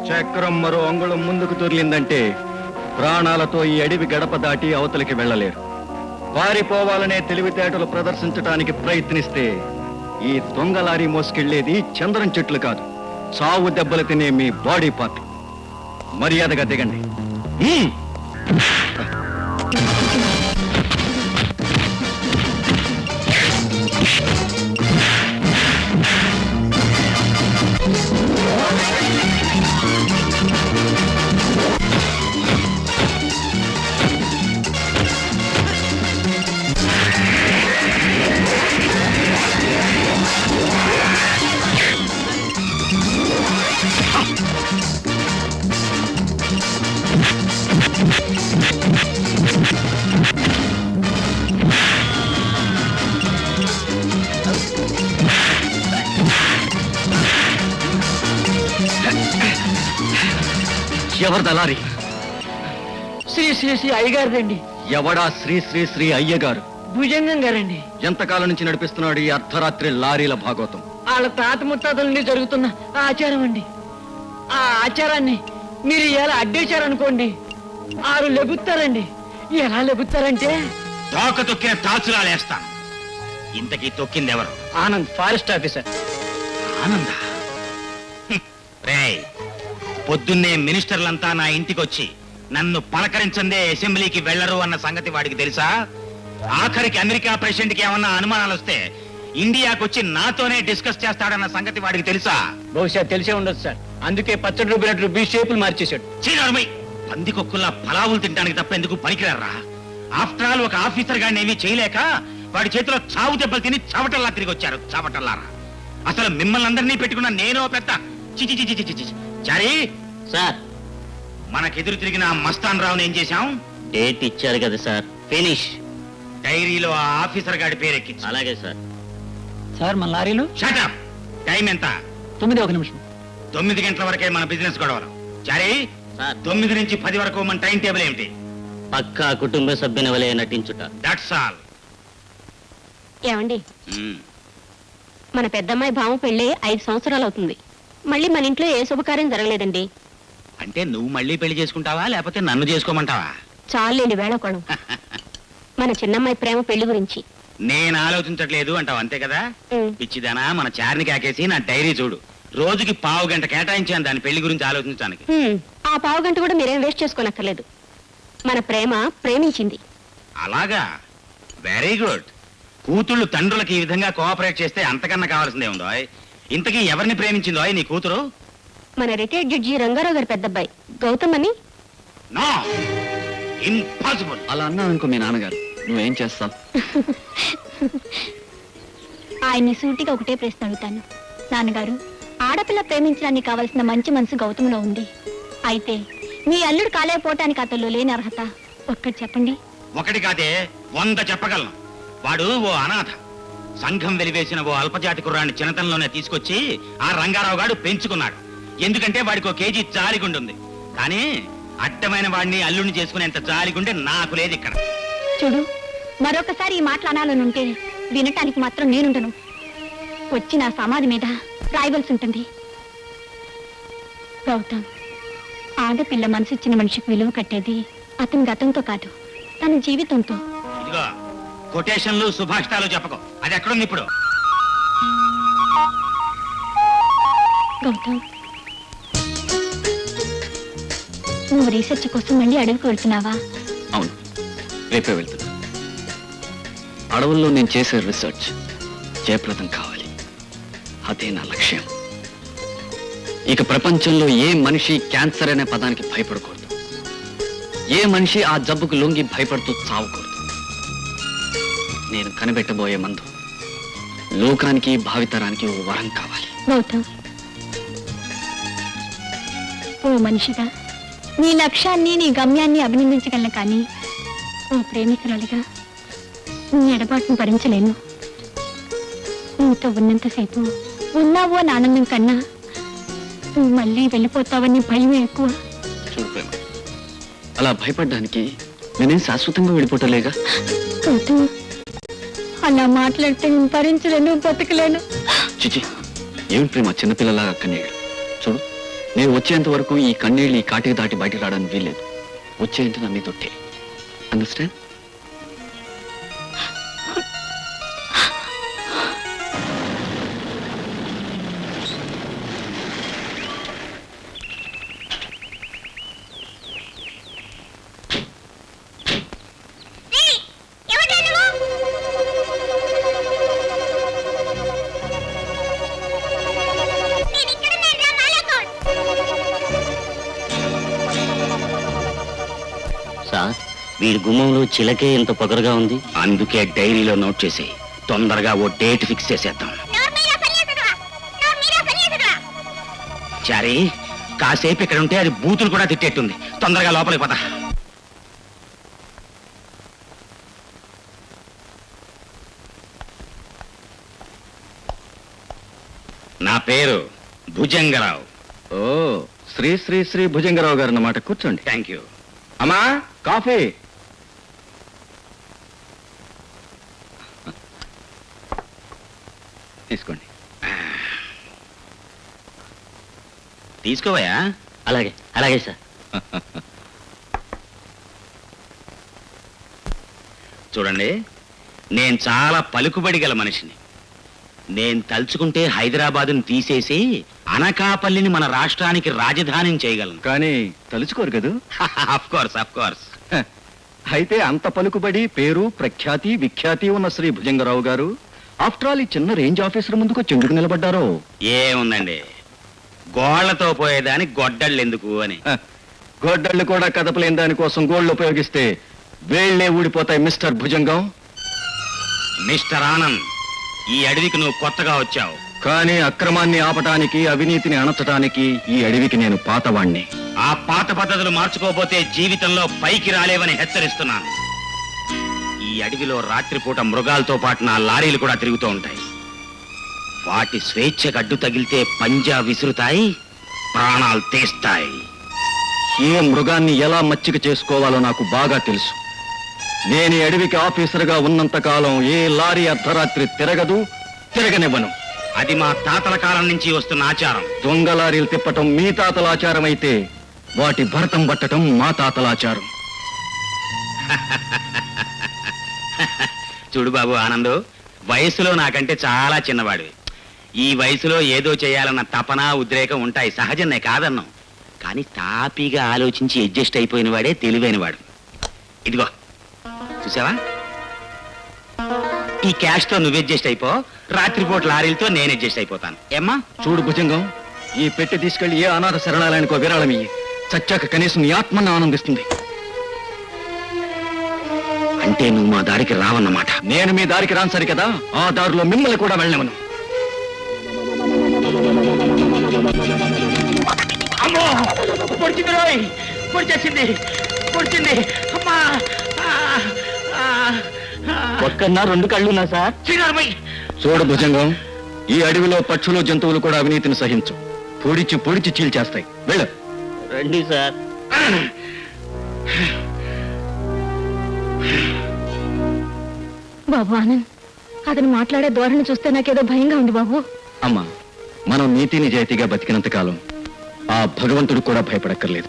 చక్రం మరో అంగుళం ముందుకు దొర్లిందంటే ప్రాణాలతో ఈ అడవి గడప దాటి అవతలికి వెళ్ళలేరు. పారిపోవాలనే తెలివితేటలు ప్రదర్శించడానికి ప్రయత్నిస్తే ఈ దొంగ లారీ మోసుకెళ్లేది చంద్రం చెట్లు కాదు, చావు దెబ్బలు తినే మీ బాడీ పార్ట్. మర్యాదగా దిగండి. ఎవరు దళారి? శ్రీ శ్రీ శ్రీ అయ్యగారండి. ఎవడా శ్రీ శ్రీ శ్రీ అయ్యగారు? భుజంగం గారండి. ఎంతకాలం నుంచి నడిపిస్తున్నాడు ఈ అర్ధరాత్రి లారీల భాగవతం? వాళ్ళ తాత ముత్తాతల నుండి జరుగుతున్న ఆచారం అండి. ఆ ఆచారాన్ని మీరు ఎలా అడ్డేశారనుకోండి, ఆరు లెగుతారండి. ఎలా లెగుతారంటే తోక తొక్కిన తాచురాలేస్తాను. ఇంతకీ తొక్కింది ఎవరు? Anand, forest officer. ఆనంద? రేయ్, పొద్దున్నే మినిస్టర్లంతా నా ఇంటికొచ్చి నన్ను పలకరించందే అసెంబ్లీకి వెళ్లరు అన్న సంగతి వాడికి తెలుసా? ఆఖరికి అమెరికా ప్రెసిడెంట్ కి ఏమన్నా అనుమానాలు వస్తే ఇండియాకొచ్చి నాతోనే డిస్కస్ చేస్తాడన్న సంగతి వాడికి తెలుసా? బహుశా తెలిసే ఉండదు సార్. అందుకే పచ్చడి రూపినట్లు బీ షేపులు మార్చేశాడు. చీనర్మై, పందికొక్కుల్లా పలావులు తినడానికి తప్ప ఎందుకు పనికిరారా? ఆఫ్టర్ ఆల్ ఒక ఆఫీసర్ గారిని ఏమీ చేయలేక వాడి చేతిలో చావు దెబ్బలు తిని చవటల్లా తిరిగి వచ్చారు. చవటల్లారా! అసలు మిమ్మల్ని అందరినీ పెట్టుకున్న నేను పెద్ద చిచి చిచి చిచి చిచి. చారీ సార్, మనకెదురు తిరిగిన మస్తాన్ రావుని ఏం చేశాం? డేట్ ఇచ్చారు కదా సార్, ఫినిష్. డైరీలో ఆ ఆఫీసర్ గారి పేరెక్కి. అలాగే సార్. సార్ మన లారీలు. షటప్! టైం ఎంత? 9:01. 9 గంటల వరకే మన బిజినెస్ గొడవలు. చారీ, సార్ 9 నుంచి 10 వరకు మన టైం టేబుల్ ఏమిటి? పక్కా కుటుంబ సభ్యుని వలె నటించుట. That's all. ఏమండి, మన పెద్దమ్మాయి భామ పెళ్ళి 5 సంవత్సరాలు అవుతుంది. మళ్ళీ మన ఇంట్లో ఏ శుభకార్యం జరగలేదండి. అంటే నువ్వు మళ్ళీ పెళ్లి చేసుకుంటావా లేకపోతే నన్ను చేసుకోమంటావా? చాలండి వేళకోళం. మన చిన్నమ్మాయి ప్రేమ పెళ్లి గురించి నేను ఆలోచించట్లేదు అంటావు, అంతే కదా? పిచ్చిదానా, మన చారిని కాకేసి నా డైరీ చూడు. రోజుకి 1/2 గంట కేటాయించాను దాని పెళ్లి గురించి ఆలోచించడానికి. ఆ 1/2 గంట కూడా మీరేం వేస్ట్ చేసుకోనక్కర్లేదు. మన ప్రేమ ప్రేమించింది. అలాగా? Very good. కూతుళ్ళు తండ్రులకి ఈ విధంగా కోఆపరేట్ చేస్తే అంతకన్నా కావాల్సిందే ఉందో. ఇంతకీ ఎవరిని ప్రేమించిందో నీ కూతురు? మన రిటైర్డ్ జడ్జి రంగారావు గారి పెద్దబ్బాయి గౌతమ్ అని. No, impossible. అలా అన్నావు అనుకో మీ నాన్నగారు, నువ్వేం చేస్తావు? ఆయన్ని సూటిగా ఒకటే ప్రశ్న అడుగుతాను. నాన్నగారు, ఆడపిల్ల ప్రేమించడానికి కావలసిన మంచి మనసు గౌతమ్లో ఉంది. అయితే మీ అల్లుడు కాలేకపోవటానికి అతల్లో లేని అర్హత ఒక్కటి చెప్పండి. ఒకటి కాదే 100 చెప్పగలను. వాడు ఓ అనాథ. సంఘం వెలివేసిన ఓ అల్పజాతి కుర్రాన్ని చిన్నతనంలోనే తీసుకొచ్చి ఆ రంగారావు గారు పెంచుకున్నాడు. ఎందుకంటే వాడికి 1 కేజీ జాలిగుండుంది. కానీ అడ్డమైన వాడిని అల్లుడిని చేసుకునేంత జాలిగుండే నాకు లేదు ఇక్కడ. చూడు, మరొకసారి ఈ మాటలు అనాలనుంటే వినటానికి మాత్రం నేనుండను. వచ్చి నా సమాధి మీద రాయవలసి ఉంటుంది. గౌతమ్, ఆడపిల్ల మనసిచ్చిన మనిషికి విలువ కట్టేది అతని గతంతో కాదు, తన జీవితంతో. ఇదిగో, కొటేషన్లు సుభాషితాలు చెప్పకు. అది ఎక్కడుంది ఇప్పుడు? గౌతమ్, నువ్వు రీసెర్చ్ కోసం మళ్ళీ అడవికి వెళ్తున్నావా? అవును, రేపే వెళ్తున్నా. అడవుల్లో నేను చేసే రీసెర్చ్ జయప్రదం కావాలి, అదే నా లక్ష్యం. ఇక ప్రపంచంలో ఏ మనిషి క్యాన్సర్ అనే పదానికి భయపడకూడదు. ఏ మనిషి ఆ జబ్బుకు లొంగి భయపడుతూ చావకూడదు. నేను కనిపెట్టబోయే మందు లోకానికి భావితరానికి ఓ వరం కావాలి. గౌతమ్, ఓ మనిషిగా నీ లక్ష్యాన్ని నీ గమ్యాన్ని అభినందించగలను కానీ ఓ ప్రేమికురాలిగా నీ ఎడబాటును భరించలేను. నీతో ఉన్నంతసేపు ఉన్నావు అని ఆనందం కన్నా నువ్వు మళ్ళీ వెళ్ళిపోతావని భయమే ఎక్కువ. చూడు ప్రేమ, అలా భయపడ్డానికి నేనేం శాశ్వతంగా వెళ్ళిపోవటలేగా. గౌతమ్, అలా మాట్లాడితే నేను భరించలేను, బతకలేను. చిచి, ఏమిటి ప్రేమ చిన్నపిల్లలాగా కన్నీళ్ళు? చూడు, నేను వచ్చేంత వరకు ఈ కన్నీళ్ళు ఈ కాటికి దాటి బయటికి రావడానికి వీల్లేదు. వచ్చేంత నా మీద తొట్టే. అండర్స్టాండ్? సార్, వీడి గుమ్మంలో చిలకే ఇంత పొగరుగా ఉంది. అందుకే డైరీలో నోట్ చేసి తొందరగా ఓ డేట్ ఫిక్స్ చేసేద్దాం. చారీ, కాసేపు ఇక్కడ ఉంటే అది బూతులు కూడా తిట్టేట్టుంది. తొందరగా లోపలికి పద. నా పేరు భుజంగరావు. ఓ, శ్రీ శ్రీ శ్రీ భుజంగరావు గారు అన్నమాట. కూర్చోండి. Thank you. అమ్మా, కాఫీ. తీసుకోండి. తీసుకోవయా. అలాగే అలాగే సార్. చూడండి, నేను చాలా పలుకుబడి గల మనిషిని. నేను తలుచుకుంటే హైదరాబాదును తీసేసి అనకాపల్లిని మన రాష్ట్రానికి రాజధానిని చేయగలను. కానీ తలుచుకోరు కదూ. Of course, of course. హ, అయితే అంత పలుకుబడి పేరు ప్రఖ్యాతి విఖ్యాతి ఉన్న శ్రీ భుజంగరావు గారు ఆఫ్టర్ ఆల్ ఈ చిన్న రేంజ్ ఆఫీసర్ ముందుకు చెందుకు నిలబడ్డారో. ఏముందండి, గోళ్లతో పోయేదానికి గొడ్డళ్ళు ఎందుకు అని. హ, గొడ్డళ్ళు కూడా కదపలేని దానికోసం గోళ్లు ఉపయోగిస్తే వేళ్లే ఊడిపోతాయి మిస్టర్ భుజంగం. మిస్టర్ ఆనంద్, ఈ అడవికి నువ్వు కొత్తగా వచ్చావు. కానీ అక్రమాన్ని ఆపటానికి అవినీతిని అణచటానికి ఈ అడవికి నేను పాతవాణ్ణి. ఆ పాత పద్ధతులు మార్చుకోపోతే జీవితంలో పైకి రాలేవని హెచ్చరిస్తున్నాను. ఈ అడవిలో రాత్రిపూట మృగాలతో పాటు నా లారీలు కూడా తిరుగుతూ ఉంటాయి. వాటి స్వేచ్ఛకు అడ్డు తగిలితే పంజా విసురుతాయి, ప్రాణాలు తీస్తాయి. ఏ మృగాన్ని ఎలా మచ్చిక చేసుకోవాలో నాకు బాగా తెలుసు. నేను ఈ అడవికి ఆఫీసర్గా ఉన్నంత కాలం ఏ లారీ అర్ధరాత్రి తిరగదు, తిరగనివ్వను. అది మా తాతల కాలం నుంచి వస్తున్న ఆచారం. దొంగ లారీలు తిప్పటం మీ తాతల ఆచారం అయితే వాటి భరతం పట్టటం మా తాతల ఆచారం. చూడు బాబు ఆనందు, వయసులో నాకంటే చాలా చిన్నవాడివి. ఈ వయసులో ఏదో చేయాలన్న తపన ఉద్రేకం ఉంటాయి, సహజమే కాదన్నాం. కానీ తాపీగా ఆలోచించి అడ్జస్ట్ అయిపోయిన వాడే తెలివైనవాడు. ఇదిగో చూసావా, ఈ క్యాష్ తో నువ్వు అడ్జస్ట్ అయిపో, రాత్రిపూట లారీలతో నేను అడ్జస్ట్ అయిపోతాను. ఏమ్మా? చూడు భుజంగం, ఈ పెట్టి తీసుకెళ్లి ఏ అనాథ శరణాలయానికో విరాళమియ్యి. చచ్చాక కనీసం నీ ఆత్మను ఆనందిస్తుంది. అంటే నువ్వు మా దారికి రావన్నమాట. నేను మీ దారికి రాను సరి కదా, ఆ దారిలో మిమ్మల్ని కూడా వెళ్ళనివ్వను. అమ్మో, పొడిచింది రోయ్, పొడిచేసింది, పొడిచింది. అమ్మా, ఒక్కన్నా రెండు కళ్ళున్నా సార్. శ్రీనాథమై, చూడు భుజంగం, ఈ అడవిలో పక్షులు జంతువులు కూడా అవినీతిని సహించు. పొడిచి పొడిచి చీల్చేస్తాయి. వెళ్ళు. రండి సార్. బాబు ఆనంద్, అతను మాట్లాడే ధోరణి చూస్తే నాకేదో భయంగా ఉంది బాబు. అమ్మా, మనం నీతి నిజాయితీగా బతికినంత కాలం ఆ భగవంతుడు కూడా భయపడక్కర్లేదు.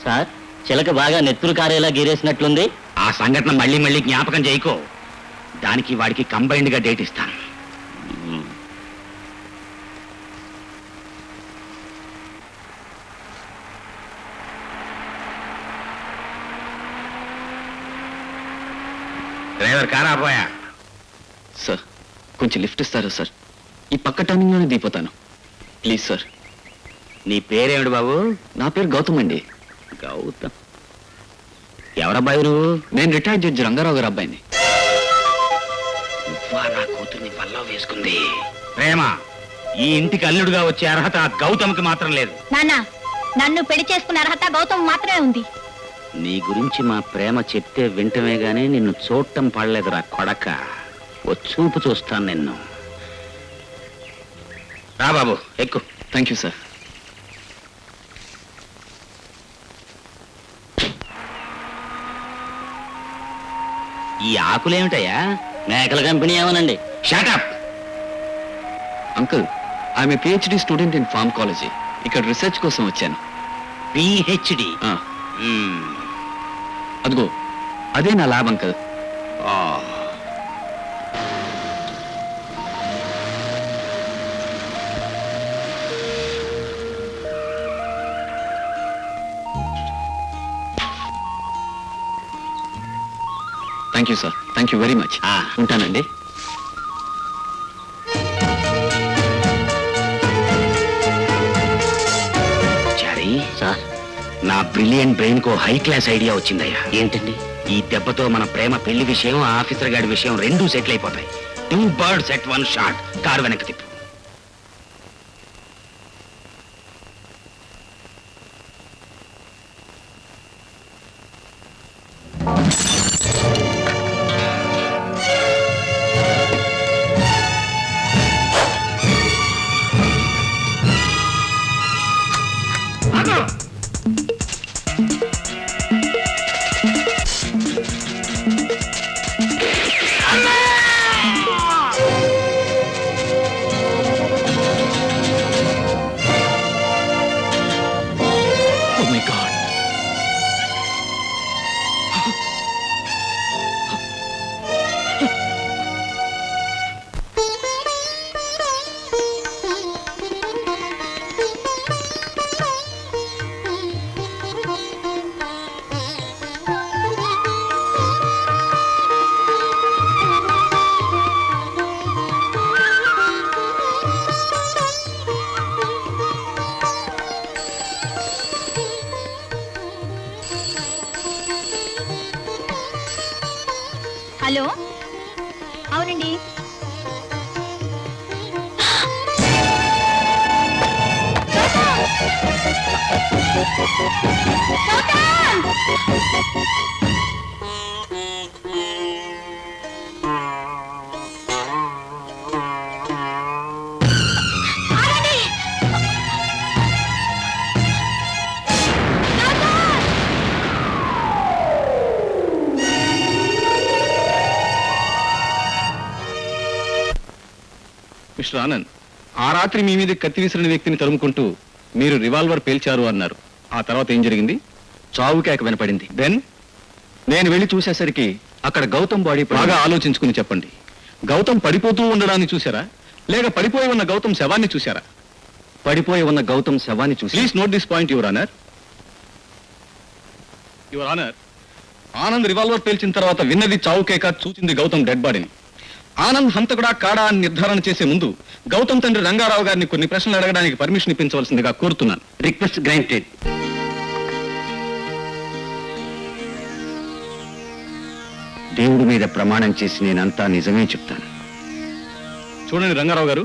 సార్, చిలక బాగా నెత్తురు కారేలా గీరేసినట్లుంది. ఆ సంఘటన మళ్ళీ మళ్ళీ జ్ఞాపకం చేయకో. దానికి వాడికి కంబైన్డ్ గా డేట్ ఇస్తాను. డ్రైవర్ కారా పోయా. సార్, కొంచెం లిఫ్ట్ ఇస్తారా సార్? ఈ పక్క టర్నింగ్లోనే దిగిపోతాను. Please sir. నీ పేరేమిటి బాబు? నా పేరు గౌతమ్ అండి. గౌతమ్. ఎవరబ్బాయి నువ్వు? నేను రిటైర్డ్ జడ్జి రంగారావు గారు అబ్బాయిని. నువ్వా నా కూతుర్ని వల్ల వేసుకుంది? ప్రేమ, ఈ ఇంటికి అల్లుడుగా వచ్చే అర్హత గౌతమ్కి మాత్రం లేదు. నాన్న, నన్ను పెళ్లి చేసుకునే అర్హత గౌతమ్ మాత్రమే ఉంది. నీ గురించి మా ప్రేమ చెప్తే వింటమే గానీ నిన్ను చూడటం పడలేదురా కొడక. ఓ చూపు చూస్తాను నిన్ను. రా బాబు, ఎక్కు. Thank you sir. ఈ ఆకులేమిటయ్యా? మేకల కంపెనీ ఏమోనండి. Shut up. Uncle, I'm a PhD student in pharmacology. ఇక్కడ రీసెర్చ్ కోసం వచ్చాను. పిహెచ్డి. ఆ, అదిగో అదే నా lab uncle. Thank you sir. Thank you very much. ఉంటానండి. చారీ, సార్, నా బ్రిలియంట్ బ్రెయిన్ కో హై క్లాస్ ఐడియా వచ్చిందయ్యా. ఏంటండి? ఈ దెబ్బతో మన ప్రేమ పెళ్లి విషయం, ఆఫీసర్ గారి విషయం రెండూ సెటిల్ అయిపోతాయి. 2 birds at 1 shot. కారు వెనక్కి తిప్పు. Oh my God. హలో, అవునండి. మిస్టర్ ఆనంద్, ఆ రాత్రి మీ మీద కత్తి విసిరిన వ్యక్తిని తరుముకుంటూ మీరు రివాల్వర్ పేల్చారు అన్నారు. ఆ తర్వాత ఏం జరిగింది? చావు కేక వినపడింది. దెన్ నేను వెళ్ళి చూసేసరికి అక్కడ గౌతమ్ బాడీ బాగా ఆలోచించుకుని చెప్పండి. గౌతమ్ పడిపోతూ ఉండడాన్ని చూసారా, లేక పడిపోయి ఉన్న గౌతమ్ శవాన్ని చూసారా? పడిపోయి ఉన్న గౌతమ్ శవాన్ని చూసి please note this point your honour. Your honour, Anand revolver పేల్చిన తర్వాత విన్నది చావు కేక, చూసింది గౌతమ్ డెడ్ బాడీని. ఆనంద్ హంతకుడా కాడా అని నిర్ధారణ చేసే ముందు గౌతమ్ తండ్రి రంగారావు గారిని కొన్ని ప్రశ్నలు అడగడానికి పర్మిషన్ ఇప్పించవలసిందిగా కోరుతున్నాను. Request granted. దేవుడి మీద ప్రమాణం చేసి నేనంతా నిజమే చెప్తాను. చూడండి రంగారావు గారు,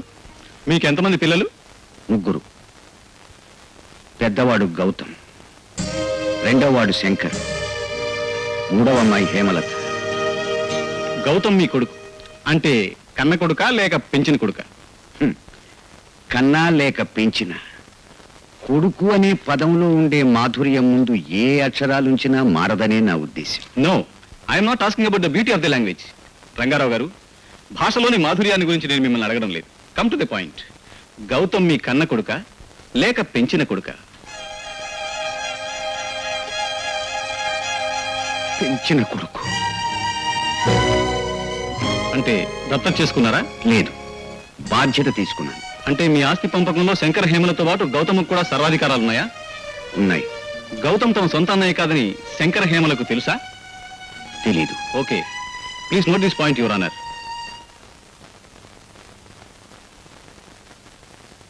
మీకు ఎంతమంది పిల్లలు? 3. పెద్దవాడు గౌతమ్, రెండోవాడు శంకర్, 3వ అమ్మాయి హేమలత. గౌతమ్ మీ కొడుకు అంటే కన్న కొడుకా లేక పెంచిన కొడుకా? కన్నా లేక పెంచిన కొడుకు అనే పదంలో ఉండే మాధుర్యం ముందు ఏ అక్షరాలుంచినా మారదనే నా ఉద్దేశం. No, I'm not asking about the beauty of the language. Rangarao garu, భాషలోని మాధుర్యాన్ని గురించి నేను మిమ్మల్ని అడగడం లేదు. Come to the point. Gautam మీ కన్న కొడుకా లేక పెంచిన కొడుకా? పెంచిన కొడుకు. అంటే దత్తత చేసుకున్నారా? లేదు, బాధ్యత తీసుకున్నాను. అంటే మీ ఆస్తి పంపకంలో శంకర హేమలతో పాటు గౌతమ్కు కూడా సర్వాధికారాలు ఉన్నాయా? ఉన్నాయి. గౌతమ్ తమ సొంత అన్నయ్య కాదని శంకర హేమలకు తెలుసా? తెలీదు. Okay, please note this point your honour.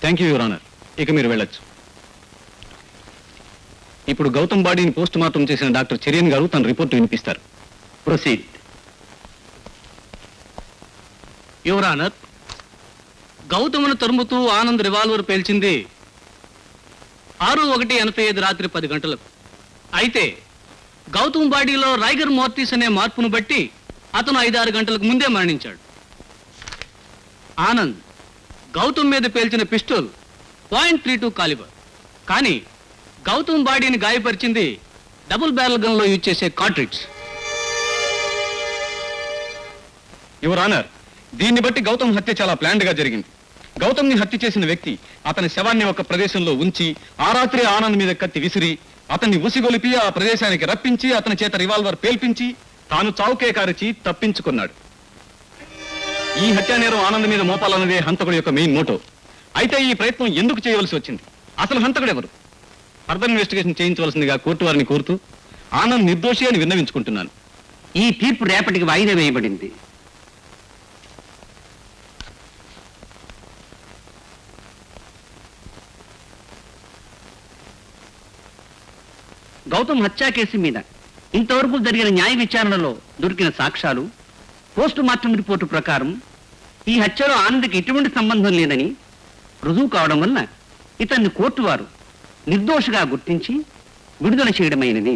Thank you your honour. ఇక మీరు వెళ్ళొచ్చు. ఇప్పుడు గౌతమ్ బాడీని పోస్ట్ మార్టం చేసిన డాక్టర్ చెరియన్ గారు తన రిపోర్ట్ వినిపిస్తారు. ప్రొసీడ్. యువర్ ఆనర్, గౌతమును తరుముతూ ఆనంద్ రివాల్వర్ పేల్చింది 6/1/85 రాత్రి 10 గంటలకు. అయితే గౌతమ్ బాడీలో రైగర్ మోర్టిస్ అనే మార్పును బట్టి అతను 5-6 గంటలకు ముందే మరణించాడు. ఆనంద్ గౌతమ్ మీద పేల్చిన పిస్టల్ .32 కాలిబర్. కానీ గౌతమ్ బాడీని గాయపరిచింది డబుల్ బ్యారల్ గన్ లో యూజ్ చేసే కార్ట్రిడ్జ్. యువర్ ఆనర్, దీన్ని బట్టి గౌతమ్ హత్య చాలా ప్లాన్డ్ గా జరిగింది. గౌతమ్ ని హత్య చేసిన వ్యక్తి అతని శవాన్ని ఒక ప్రదేశంలో ఉంచి ఆ రాత్రి ఆనంద్ మీద కత్తి విసిరి అతన్ని ఉసిగొలిపి ఆ ప్రదేశానికి రప్పించి అతని చేత రివాల్వర్ పేల్పించి తాను చావుకే కారచి తప్పించుకున్నాడు. ఈ హత్యా నేరం ఆనంద్ మీద మోపాలన్నదే హంతకుడి యొక్క మెయిన్ మోటో. అయితే ఈ ప్రయత్నం ఎందుకు చేయవలసి వచ్చింది? అసలు హంతకుడు ఎవరు? ఫర్దర్ ఇన్వెస్టిగేషన్ చేయించవలసిందిగా కోర్టు వారిని కోరుతూ ఆనంద్ నిర్దోషి అని విన్నవించుకుంటున్నాను. ఈ తీర్పు రేపటికి వాయిదా వేయబడింది. గౌతమ్ హత్యా కేసు మీద ఇంతవరకు జరిగిన న్యాయ విచారణలో దొరికిన సాక్ష్యాలు, పోస్ట్ మార్టం రిపోర్టు ప్రకారం ఈ హత్యలో ఆనంద్కి ఎటువంటి సంబంధం లేదని రుజువు కావడం వల్ల ఇతన్ని కోర్టు వారు నిర్దోషిగా గుర్తించి విడుదల చేయడమైనది.